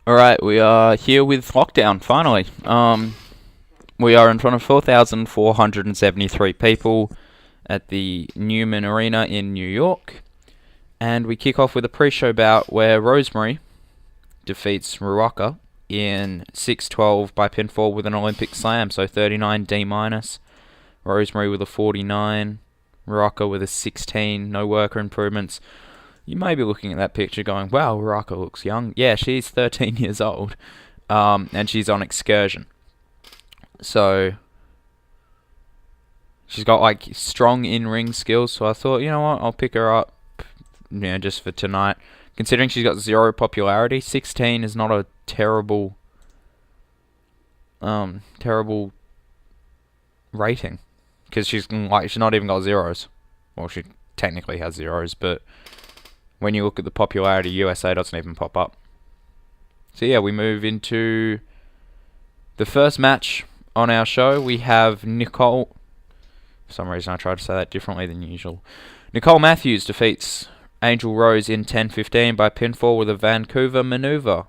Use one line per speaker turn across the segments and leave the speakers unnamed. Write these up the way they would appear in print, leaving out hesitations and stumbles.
Alright, we are here with lockdown, finally. We are in front of 4,473 people at the Newman Arena in New York. And we kick off with a pre-show bout where Rosemary defeats Ruaka in 6-12 by pinfall with an Olympic slam, so 39 D-. Rosemary with a 49, Ruaka with a 16, no worker improvements. You may be looking at that picture going, wow, Ruaka looks young. Yeah, she's 13 years old, and she's on excursion. So she's got like strong in-ring skills, so I thought, you know what, I'll pick her up, just for tonight. Considering she's got 0 popularity, 16 is not a terrible rating, because she's not even got zeros. Well, she technically has zeros, but when you look at the popularity, USA doesn't even pop up. So yeah, we move into the first match on our show. We have Nicole. For some reason I tried to say that differently than usual. Nicole Matthews defeats Angel Rose in 10-15 by pinfall with a Vancouver maneuver.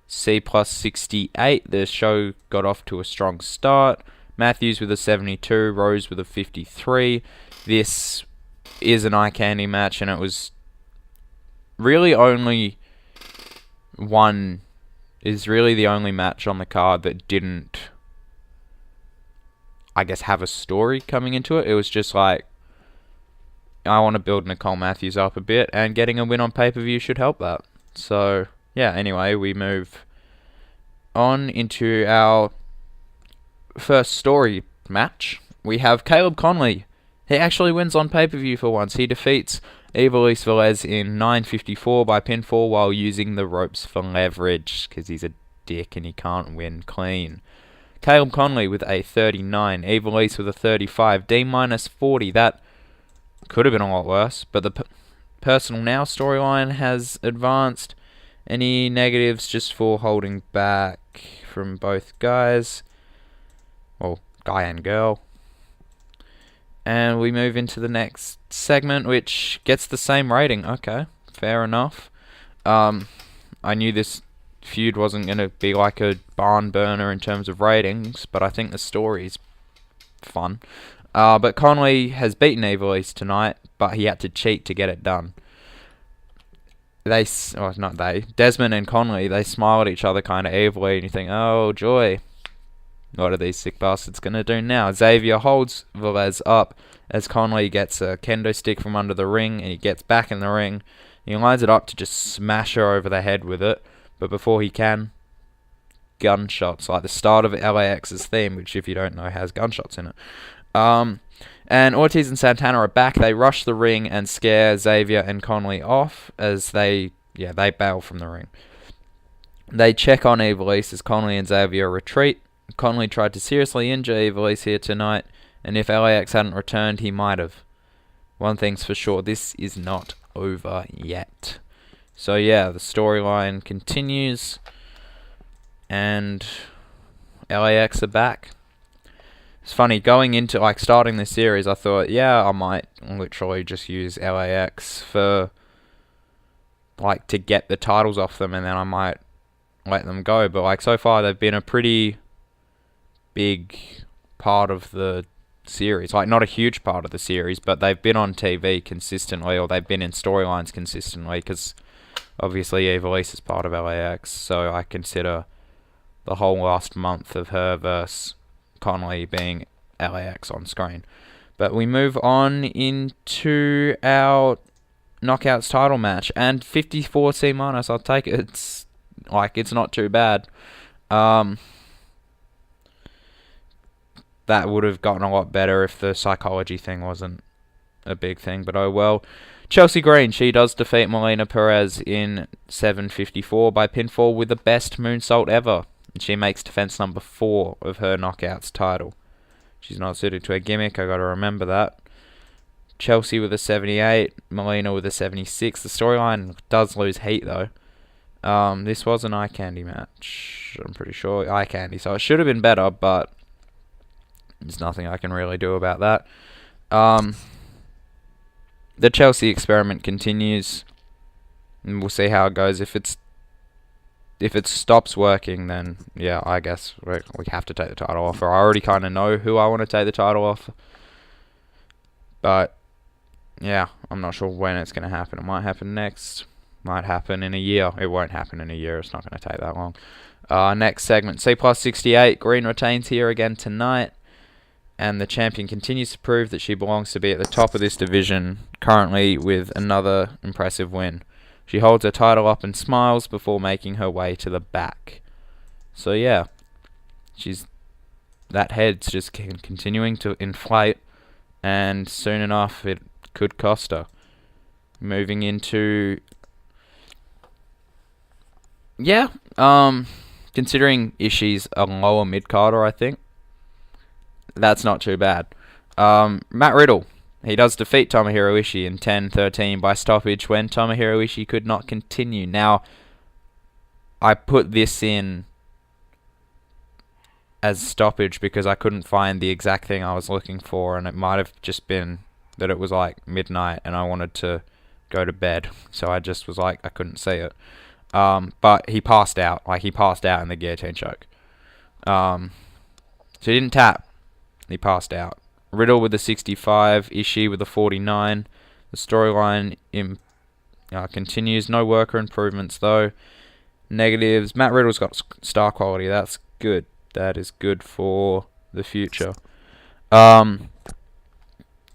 C plus 68. The show got off to a strong start. Matthews with a 72, Rose with a 53. This is an eye candy match, and it was really only one is really the only match on the card that didn't, I guess, have a story coming into it. It was just like, I want to build Nicole Matthews up a bit, and getting a win on pay-per-view should help that. So, yeah, anyway, we move on into our first story match. We have Caleb Conley. He actually wins on pay-per-view for once. He defeats Ivelisse Velez in 9:54 by pinfall while using the ropes for leverage, because he's a dick and he can't win clean. Caleb Conley with a 39, Ivelisse with a 35, D-40. That could have been a lot worse, but the personal now storyline has advanced. Any negatives just for holding back from both guys? Well, guy and girl. And we move into the next segment, which gets the same rating. Okay, fair enough. I knew this feud wasn't going to be like a barn burner in terms of ratings, but I think the story's fun. But Conley has beaten Ivelisse tonight, but he had to cheat to get it done. Desmond and Conley, they smile at each other kind of evilly, and you think, oh, joy. What are these sick bastards going to do now? Xavier holds Velez up as Conley gets a kendo stick from under the ring, and he gets back in the ring. He lines it up to just smash her over the head with it, but before he can, gunshots, like the start of LAX's theme, which if you don't know has gunshots in it. And Ortiz and Santana are back. They rush the ring and scare Xavier and Conley off as they bail from the ring. They check on Ivelisse as Conley and Xavier retreat. Conley tried to seriously injure Ivelisse here tonight, and if LAX hadn't returned, he might have. One thing's for sure, this is not over yet. So yeah, the storyline continues, and LAX are back. It's funny, going into, starting this series, I thought, yeah, I might literally just use LAX for, to get the titles off them, and then I might let them go. But, so far, they've been a pretty big part of the series. Not a huge part of the series, but they've been on TV consistently, or they've been in storylines consistently, because obviously Ivelisse is part of LAX, so I consider the whole last month of her versus Conley being LAX on screen. But we move on into our Knockouts title match, and 54 C-, I'll take it. It's not too bad. That would have gotten a lot better if the psychology thing wasn't a big thing, but oh well. Chelsea Green, she does defeat Melina Perez in 7:54 by pinfall with the best moonsault ever. She makes defense number 4 of her Knockouts title. She's not suited to a gimmick, I gotta remember that. Chelsea with a 78, Melina with a 76. The storyline does lose heat though. This was an eye candy match, I'm pretty sure. Eye candy, so it should have been better, but there's nothing I can really do about that. The Chelsea experiment continues, and we'll see how it goes. If it's if it stops working, then yeah, I guess we have to take the title off. Or I already kind of know who I want to take the title off, but yeah, I'm not sure when it's going to happen. It might happen next. Might happen in a year. It won't happen in a year. It's not going to take that long. Next segment, C plus 68. Green retains here again tonight, and the champion continues to prove that she belongs to be at the top of this division, currently with another impressive win. She holds her title up and smiles before making her way to the back. So yeah, that head's just continuing to inflate, and soon enough it could cost her. Moving into, yeah, considering Ishii's a lower mid-carder, I think that's not too bad. Matt Riddle, he does defeat Tomohiro Ishii in 10-13 by stoppage when Tomohiro Ishii could not continue. Now, I put this in as stoppage because I couldn't find the exact thing I was looking for, and it might have just been that it was like midnight and I wanted to go to bed, so I just was like, I couldn't see it. But he passed out. He passed out in the guillotine choke. So he didn't tap. He passed out. Riddle with the 65, Ishii with the 49. The storyline continues. No worker improvements, though. Negatives. Matt Riddle's got star quality. That's good. That is good for the future.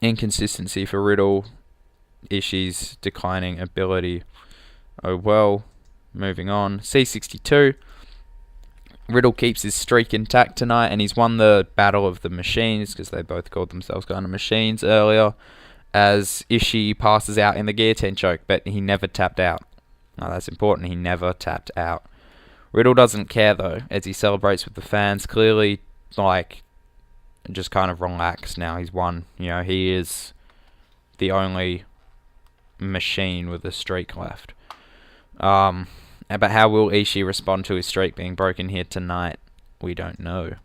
Inconsistency for Riddle. Ishii's declining ability. Oh well. Moving on. C62. Riddle keeps his streak intact tonight, and he's won the Battle of the Machines, because they both called themselves kind of machines earlier, as Ishii passes out in the guillotine choke, but he never tapped out. Now that's important, he never tapped out. Riddle doesn't care, though, as he celebrates with the fans, clearly, just kind of relaxed now. He's won. He is the only machine with a streak left. But how will Ishii respond to his streak being broken here tonight? We don't know.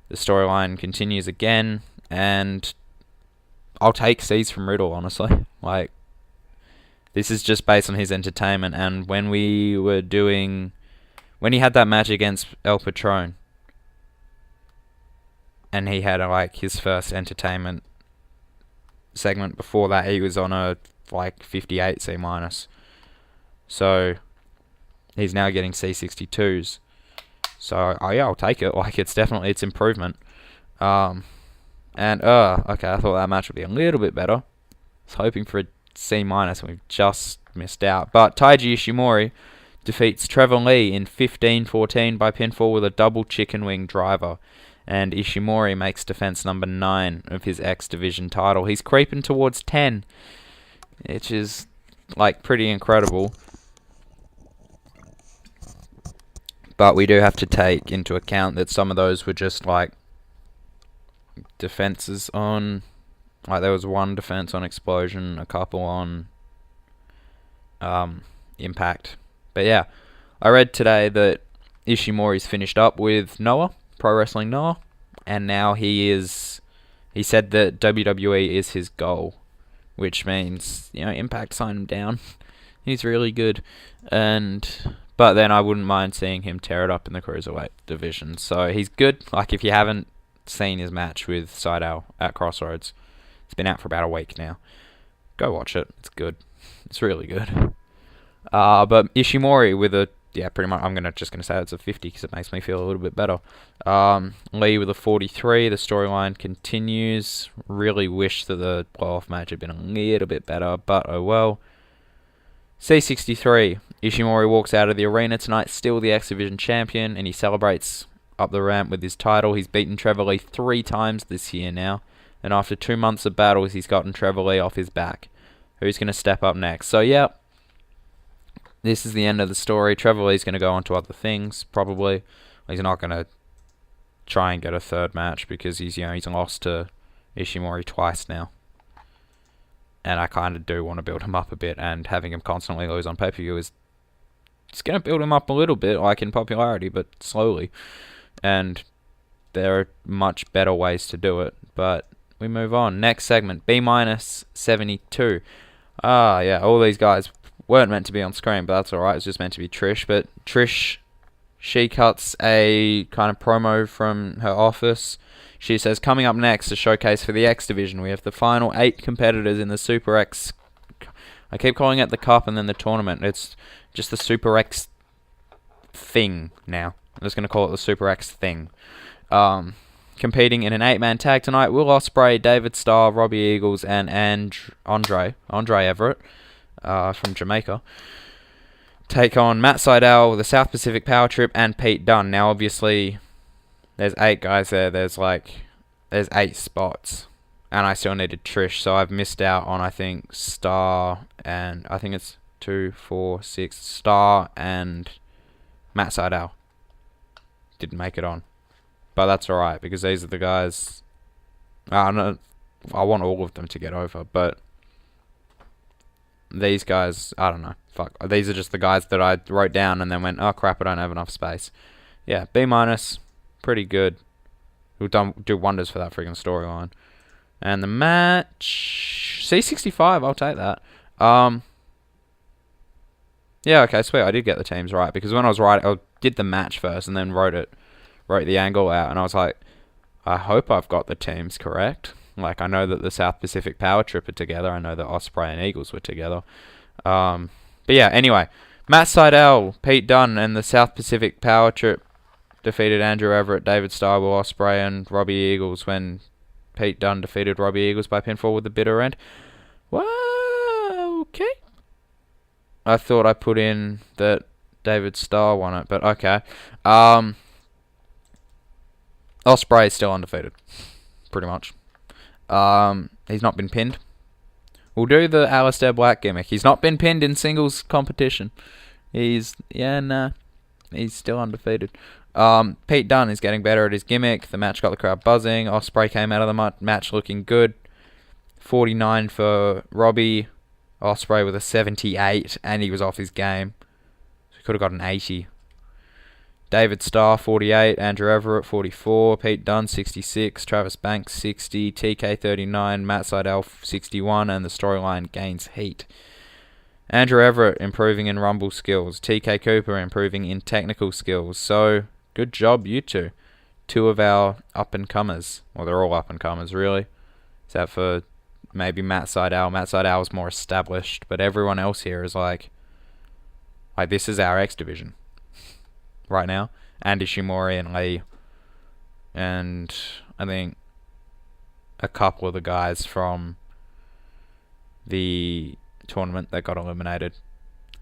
The storyline continues again, and I'll take C's from Riddle, honestly. This is just based on his entertainment, and when he had that match against El Patron, and he had his first entertainment segment before that, he was on a 58 C minus. So he's now getting C62s. So, yeah, I'll take it. It's improvement. Okay, I thought that match would be a little bit better. I was hoping for a C minus, and we've just missed out. But Taiji Ishimori defeats Trevor Lee in 15-14 by pinfall with a double chicken wing driver. And Ishimori makes defense number 9 of his X Division title. He's creeping towards 10, which is, pretty incredible. But we do have to take into account that some of those were just defenses on, there was one defense on Explosion, a couple on Impact. But yeah, I read today that Ishimori's finished up with Noah, Pro Wrestling Noah, and now he said that WWE is his goal, which means, Impact signed him down. He's really good, but then I wouldn't mind seeing him tear it up in the Cruiserweight division. So he's good. If you haven't seen his match with Seidel at Crossroads, it's been out for about a week now. Go watch it. It's good. It's really good. But Ishimori with pretty much, I'm just going to say it's a 50 because it makes me feel a little bit better. Lee with a 43. The storyline continues. Really wish that the playoff match had been a little bit better, but oh well. C63. Ishimori walks out of the arena tonight, still the X Division champion, and he celebrates up the ramp with his title. He's beaten Trevor Lee 3 times this year now, and after 2 months of battles, he's gotten Trevor Lee off his back. Who's going to step up next? So, yeah, this is the end of the story. Trevor Lee's going to go on to other things, probably. He's not going to try and get a third match because he's lost to Ishimori twice now. And I kind of do want to build him up a bit, and having him constantly lose on pay-per-view is it's going to build him up a little bit, in popularity, but slowly. And there are much better ways to do it. But we move on. Next segment, B-72. Yeah, all these guys weren't meant to be on screen, but that's alright. It's just meant to be Trish. But Trish she cuts a kind of promo from her office. She says, coming up next, a showcase for the X Division. We have the final 8 competitors in the Super X. I keep calling it the Cup and then the tournament. It's just the Super X thing now. I'm just going to call it the Super X thing. Competing in an 8-man tag tonight, Will Ospreay, David Starr, Robbie Eagles, and Andre Everett from Jamaica take on Matt Sydal, the South Pacific Power Trip, and Pete Dunne. Now, obviously, there's 8 guys there. There's 8 spots, and I still needed Trish, so I've missed out on, I think, Starr, and I think it's 2, 4, 6, Starr and Matt Sydal. Didn't make it on. But that's alright, because these are the guys... I want all of them to get over, but... These guys, I don't know. Fuck. These are just the guys that I wrote down and then went, oh crap, I don't have enough space. Yeah, B-. Pretty good. We'll do wonders for that freaking storyline. And the match... C65, I'll take that. Yeah, okay, sweet. I did get the teams right, because when I was writing, I did the match first and then wrote the angle out, and I was like, I hope I've got the teams correct. Like, I know that the South Pacific Power Trip are together. I know that Ospreay and Eagles were together. But yeah, anyway. Matt Sydal, Pete Dunne, and the South Pacific Power Trip defeated Andrew Everett, David Starr, Will Ospreay, and Robbie Eagles when Pete Dunne defeated Robbie Eagles by pinfall with the bitter end. Well, okay. I thought I put in that David Starr won it, but okay. Ospreay is still undefeated. Pretty much. He's not been pinned. We'll do the Aleister Black gimmick. He's not been pinned in singles competition. He's still undefeated. Pete Dunne is getting better at his gimmick. The match got the crowd buzzing. Ospreay came out of the match looking good. 49 for Robbie. Ospreay with a 78, and he was off his game. So he could have got an 80. David Starr, 48. Andrew Everett, 44. Pete Dunne, 66. Travis Banks, 60. TK, 39. Matt Sydal, 61. And the storyline gains heat. Andrew Everett improving in rumble skills. TK Cooper improving in technical skills. So, good job, you two. 2 of our up-and-comers. Well, they're all up-and-comers, really. Except for maybe Matt Sydal. Matt Sydal is more established. But everyone else here is like this is our X Division. Right now, and Ishimori and Lee, and I think a couple of the guys from the tournament that got eliminated.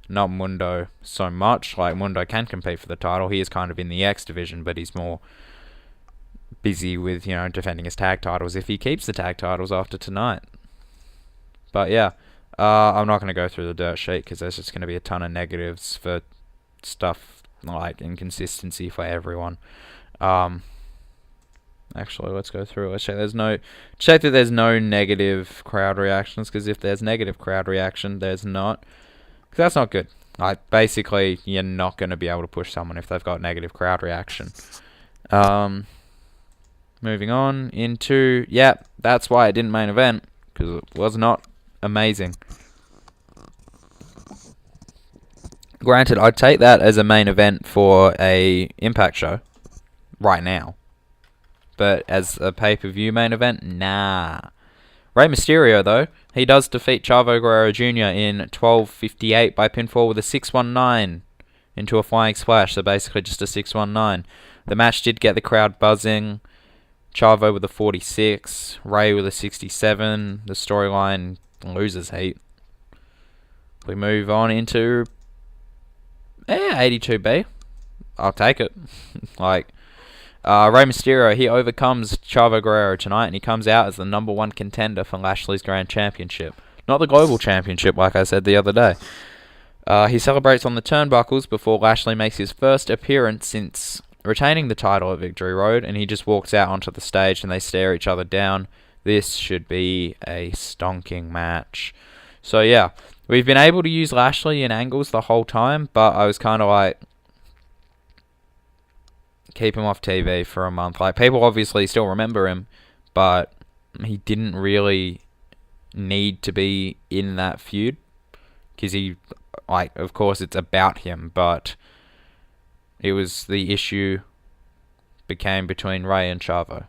Not Mundo so much. Like, Mundo can compete for the title. He is kind of in the X Division, but he's more busy with, defending his tag titles if he keeps the tag titles after tonight. But yeah, I'm not going to go through the dirt sheet because there's just going to be a ton of negatives for stuff like inconsistency for everyone. Actually, let's go through. Let's check. Check that there's no negative crowd reactions, because if there's negative crowd reaction, there's not. 'Cause that's not good. Like, basically, you're not going to be able to push someone if they've got negative crowd reaction. Moving on into that's why it didn't main event, because it was not amazing. Granted, I'd take that as a main event for a Impact show right now. But as a pay-per-view main event, nah. Rey Mysterio, though, he does defeat Chavo Guerrero Jr. in 12:58 by pinfall with a 619 into a flying splash, so basically just a 619. The match did get the crowd buzzing. Chavo with a 46, Rey with a 67. The storyline loses heat. We move on into 82B. I'll take it. Rey Mysterio, he overcomes Chavo Guerrero tonight, and he comes out as the #1 contender for Lashley's Grand Championship. Not the Global Championship, like I said the other day. He celebrates on the turnbuckles before Lashley makes his first appearance since retaining the title at Victory Road, and he just walks out onto the stage and they stare each other down. This should be a stonking match. So yeah, we've been able to use Lashley in angles the whole time, but I was kind of like, keep him off TV for a month. Like, people obviously still remember him, but he didn't really need to be in that feud, because of course it's about him, but it was the issue became between Ray and Chavo.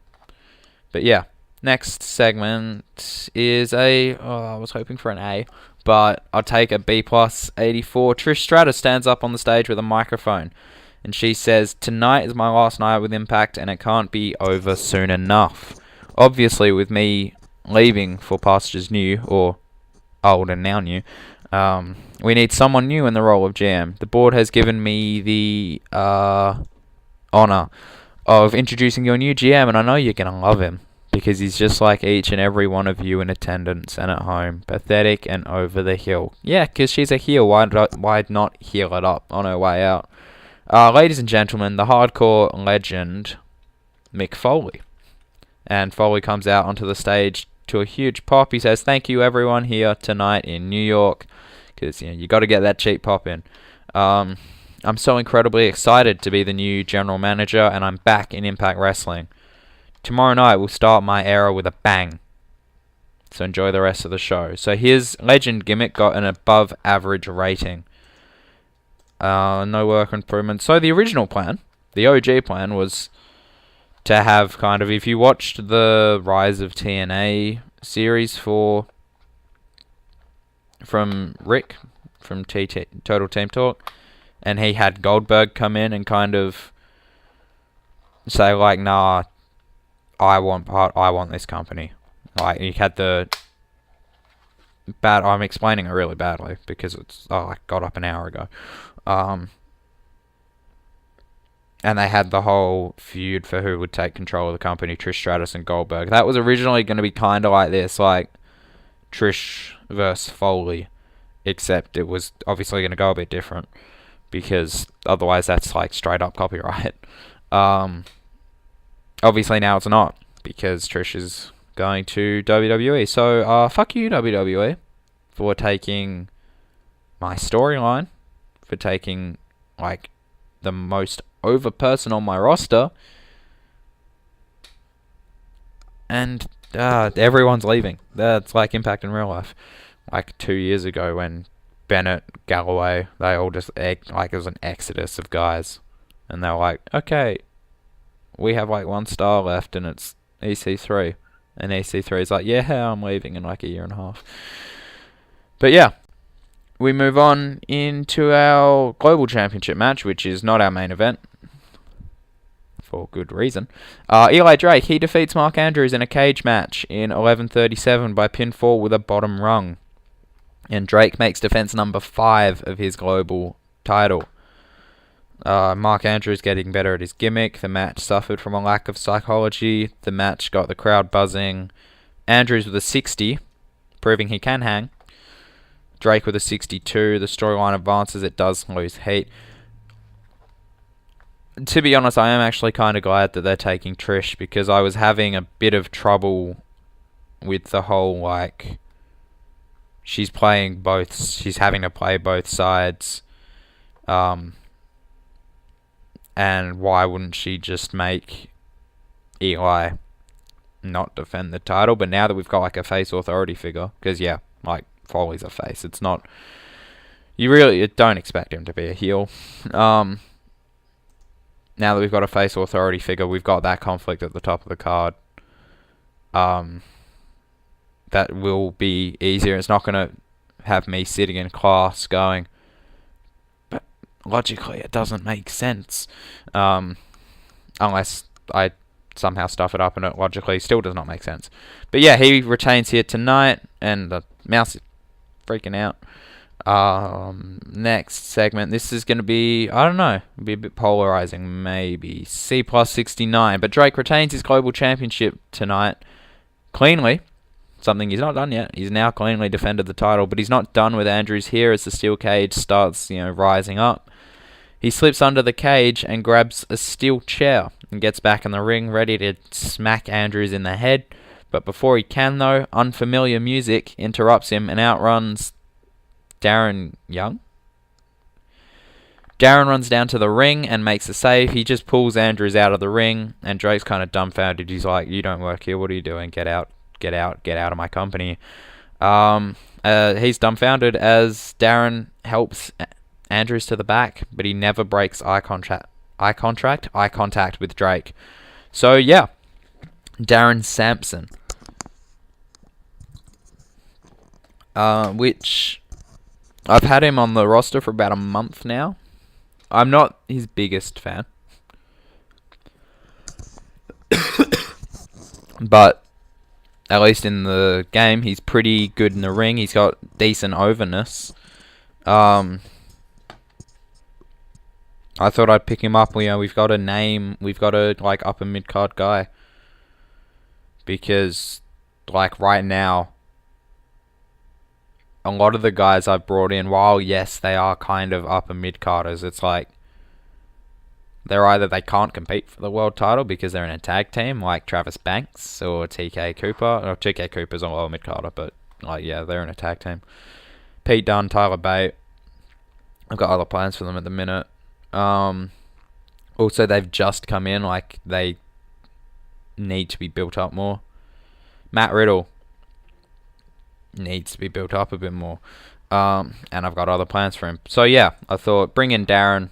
But yeah, next segment is I was hoping for an A, but I'll take a B plus 84. Trish Stratus stands up on the stage with a microphone, and she says, "Tonight is my last night with Impact, and it can't be over soon enough." Obviously, with me leaving for pastures new, or old and now new, we need someone new in the role of GM. The board has given me the honor of introducing your new GM, and I know you're going to love him, because he's just like each and every one of you in attendance and at home. Pathetic and over the hill. Yeah, because she's a heel. Why not heel it up on her way out? Ladies and gentlemen, the hardcore legend, Mick Foley. And Foley comes out onto the stage to a huge pop. He says, "Thank you everyone here tonight in New York," because you got to get that cheap pop in. I'm so incredibly excited to be the new general manager, and I'm back in Impact Wrestling. Tomorrow night will start my era with a bang. So enjoy the rest of the show. So his legend gimmick got an above average rating. No work improvement. So the original plan, the OG plan, was to have kind of, if you watched the Rise of TNA series from Rick, from Total Team Talk, and he had Goldberg come in and kind of say like, "Nah, I want this company." Like, he had the bad. I'm explaining it really badly because I got up an hour ago. And they had the whole feud for who would take control of the company, Trish Stratus and Goldberg. That was originally going to be kind of like this, like Trish versus Foley, except it was obviously going to go a bit different, because otherwise that's like straight up copyright. Obviously now it's not, because Trish is going to WWE. So fuck you, WWE, for taking my storyline, for taking like the most over person on my roster, and everyone's leaving. That's like Impact in real life. Like 2 years ago when Bennett, Galloway, they all just like it was an exodus of guys, and they're like, "Okay, we have like one star left, and it's EC3." And EC3 is like, "Yeah, I'm leaving in like a year and a half." But yeah, we move on into our Global Championship match, which is not our main event, for good reason. Eli Drake, he defeats Mark Andrews in a cage match in 11:37 by pinfall with a bottom rung. And Drake makes defense number 5 of his global title. Mark Andrews getting better at his gimmick. The match suffered from a lack of psychology. The match got the crowd buzzing. Andrews with a 60, proving he can hang. Drake with a 62. The storyline advances. It does lose heat. To be honest, I am actually kind of glad that they're taking Trish, because I was having a bit of trouble with the whole, like, she's having to play both sides. And why wouldn't she just make Eli not defend the title? But now that we've got like a face authority figure, because yeah, like Foley's a face. It's not, you don't expect him to be a heel. Now that we've got a face authority figure, we've got that conflict at the top of the card. That will be easier. It's not going to have me sitting in class going, "But logically it doesn't make sense," unless I somehow stuff it up and it logically still does not make sense. But yeah, he retains here tonight, and the mouse is freaking out. Next segment, this is going to be, I don't know, be a bit polarizing, maybe C plus 69, but Drake retains his global championship tonight cleanly. Something he's not done yet. He's now cleanly defended the title, but he's not done with Andrews here as the steel cage starts, rising up. He slips under the cage and grabs a steel chair and gets back in the ring, ready to smack Andrews in the head. But before he can, though, unfamiliar music interrupts him and outruns Darren Young. Darren runs down to the ring and makes a save. He just pulls Andrews out of the ring, and Drake's kind of dumbfounded. He's like, "You don't work here. What are you doing? Get out. Get out. Get out of my company." He's dumbfounded as Darren helps Andrews to the back, but he never breaks eye eye contact with Drake. So yeah, Darren Sampson, which I've had him on the roster for about a month now. I'm not his biggest fan, but at least in the game, he's pretty good in the ring. He's got decent overness. I thought I'd pick him up. We've got a name. We've got a upper mid card guy. Because right now, a lot of the guys I've brought in, while yes they are kind of upper mid carders, it's they're either they can't compete for the world title because they're in a tag team, like Travis Banks or TK Cooper. Or TK Cooper's a lower mid carder, but they're in a tag team. Pete Dunne, Tyler Bate. I've got other plans for them at the minute. Also, they've just come in, they need to be built up more. Matt Riddle needs to be built up a bit more. And I've got other plans for him. So yeah, I thought bring in Darren.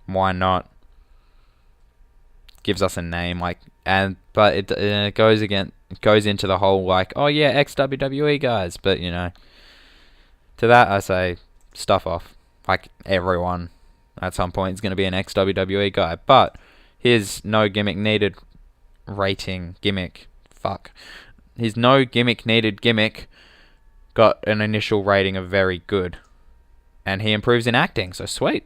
Why not? Gives us a name, but it goes into the whole ex-WWE guys, but to that I say stuff off. Everyone at some point is going to be an ex-WWE guy, but his no gimmick needed rating gimmick. His no gimmick needed gimmick got an initial rating of very good, and he improves in acting, so sweet.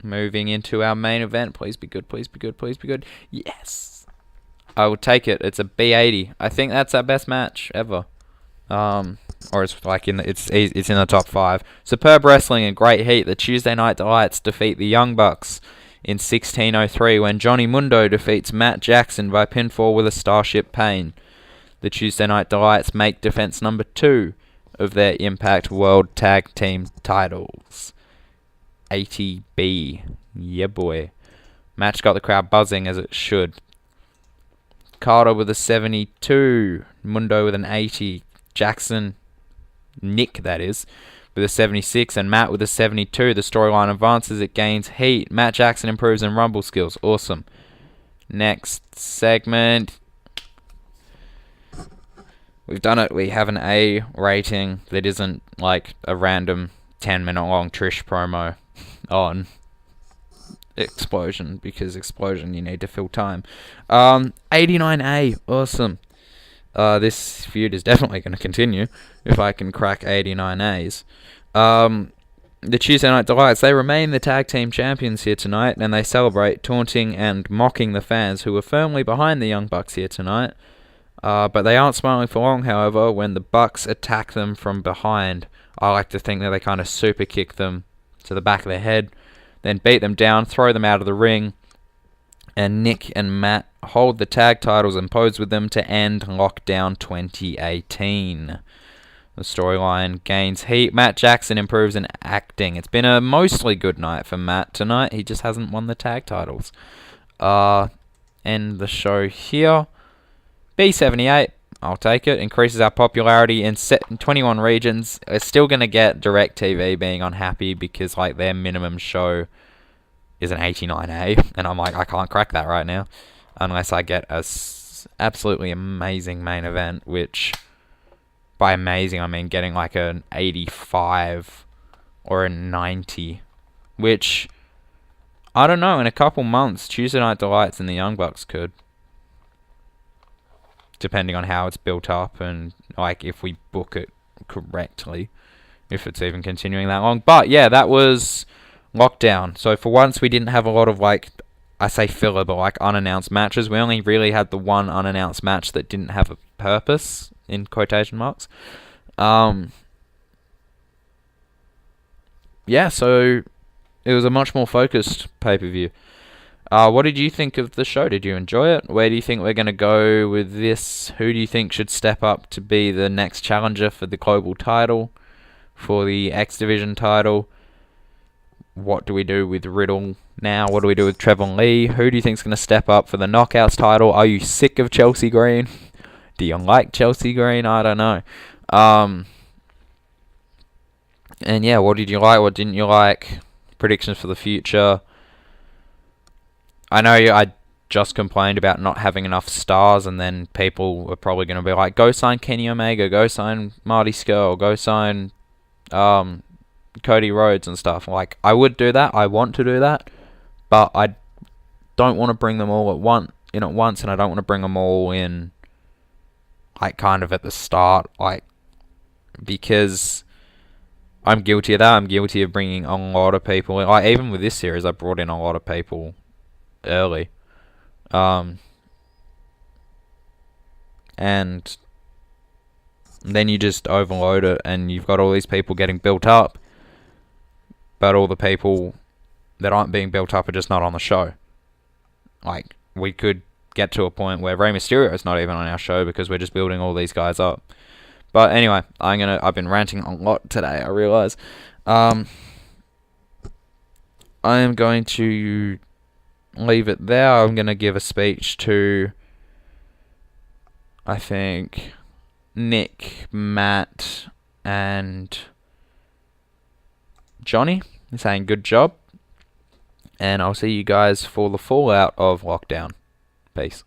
Moving into our main event. Please be good, please be good, please be good. Yes! I will take it. It's a B80. I think that's our best match ever. Or it's it's in the top 5. Superb wrestling and great heat. The Tuesday Night Delights defeat the Young Bucks in 1603 when Johnny Mundo defeats Matt Jackson by pinfall with a Starship Pain. The Tuesday Night Delights make defense number 2 of their Impact World Tag Team titles. 80B. Yeah, boy. Match got the crowd buzzing as it should. Carter with a 72. Mundo with an 80. Jackson, Nick that is, with a 76. And Matt with a 72. The storyline advances. It gains heat. Matt Jackson improves in rumble skills. Awesome. Next segment. We've done it. We have an A rating that isn't a random 10-minute long Trish promo on Explosion, because Explosion you need to fill time. 89A, awesome. This feud is definitely going to continue if I can crack 89As. The Tuesday Night Delights, they remain the tag team champions here tonight, and they celebrate, taunting and mocking the fans who are firmly behind the Young Bucks here tonight. But they aren't smiling for long, however, when the Bucks attack them from behind. I like to think that they kind of super kick them to the back of their head, then beat them down, throw them out of the ring, and Nick and Matt hold the tag titles and pose with them to end Lockdown 2018. The storyline gains heat. Matt Jackson improves in acting. It's been a mostly good night for Matt tonight. He just hasn't won the tag titles. End the show here. B78. I'll take it. Increases our popularity in 21 regions. It's still going to get DirecTV being unhappy because their minimum show is an 89A. And I'm I can't crack that right now. Unless I get a absolutely amazing main event. Which, by amazing, I mean getting an 85 or a 90. Which, I don't know, in a couple months, Tuesday Night Delights and the Young Bucks could. Depending on how it's built up and if we book it correctly, if it's even continuing that long. But yeah, that was Lockdown. So for once we didn't have a lot of I say filler, but unannounced matches. We only really had the one unannounced match that didn't have a purpose, in quotation marks. Yeah, so it was a much more focused pay-per-view. What did you think of the show? Did you enjoy it? Where do you think we're going to go with this? Who do you think should step up to be the next challenger for the global title? For the X Division title? What do we do with Riddle now? What do we do with Trevor Lee? Who do you think is going to step up for the Knockouts title? Are you sick of Chelsea Green? Do you like Chelsea Green? I don't know. And yeah, what did you like? What didn't you like? predictions for the future. I know I just complained about not having enough stars, and then people are probably going to be like, go sign Kenny Omega, go sign Marty Scurll, go sign Cody Rhodes and stuff. Like, I would do that, I want to do that, but I don't want to bring them all at once, and I don't want to bring them all in, like, kind of at the start, like, because I'm guilty of that. I'm guilty of bringing a lot of people in. Like, even with this series, I brought in a lot of people early. And then you just overload it, and you've got all these people getting built up, but all the people that aren't being built up are just not on the show. Like, we could get to a point where Rey Mysterio is not even on our show because we're just building all these guys up. But anyway, I've been ranting a lot today, I realise. I am going to leave it there. I'm going to give a speech to, I think, Nick, Matt, and Johnny, saying good job. And I'll see you guys for the fallout of lockdown. Peace.